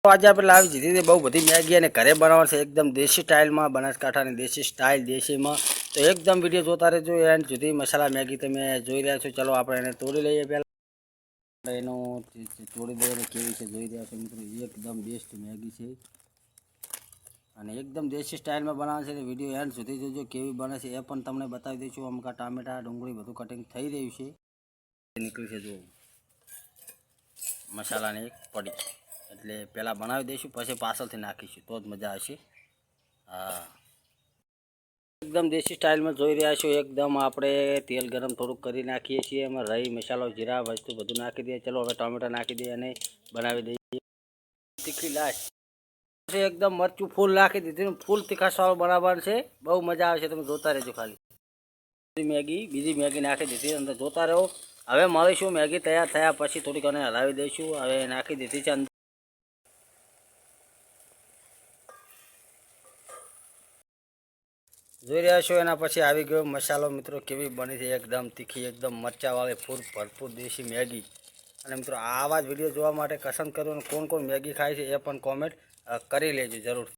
આજે આપણે લાવી દીધી હતી બહુ બધી મેગી અને ઘરે બનાવવાનું છે એકદમ દેશી સ્ટાઇલમાં, બનાસકાંઠાની દેશી સ્ટાઇલ દેશીમાં. તો એકદમ વિડીયો જોતા રહેજો એન્ડ સુધી. મસાલા મેગી તમે જોઈ રહ્યા છો. ચલો આપણે એને તોડી લઈએ. પહેલાં એનો તોડી દઈએ કેવી છે જોઈ રહ્યા છો મિત્રો. એકદમ બેસ્ટ મેગી છે અને એકદમ દેશી સ્ટાઇલમાં બનાવે છે. વિડીયો એન્ડ સુધી જોજો કેવી બને છે એ પણ તમને બતાવી દઈશું. અમુક ટામેટા ડુંગળી બધું કટિંગ થઈ રહ્યું છે. નીકળી છે જો મસાલાની એક પડી, એટલે પહેલાં બનાવી દઈશું પછી પાછળથી નાખીશું તો જ મજા આવશે. હા, એકદમ દેશી સ્ટાઇલમાં જોઈ રહ્યા છો. એકદમ આપણે તેલ ગરમ થોડુંક કરી નાખીએ છીએ. એમાં રહી મસાલો જીરા વસ્તુ બધું નાખી દઈએ. ચલો હવે ટામેટા નાખી દઈએ અને બનાવી દઈએ. તીખી લાસ્ટ એકદમ મરચું ફૂલ નાખી દીધું. ફૂલ તીખાસવાળું બનાવવાનું છે. બહુ મજા આવે છે. તમે જોતા રહેજો. ખાલી બીજી મેગી નાખી દીધી અંદર, જોતા રહો. હવે મળીશું મેગી તૈયાર થયા પછી. થોડીક અને હલાવી દઈશું. હવે નાખી દીધી છે અંદર. જોઈ રહ્યા છો એના પછી આવી ગયો મસાલો મિત્રો. કેવી બની છે એકદમ તીખી, એકદમ મરચાવાળી ફૂલ ભરપૂર દેશી મેગી. અને મિત્રો આવા જ વિડીયો જોવા માટે પસંદ કરો. અને કોણ કોણ મેગી ખાય છે એ પણ કોમેન્ટ કરી લેજો જરૂર.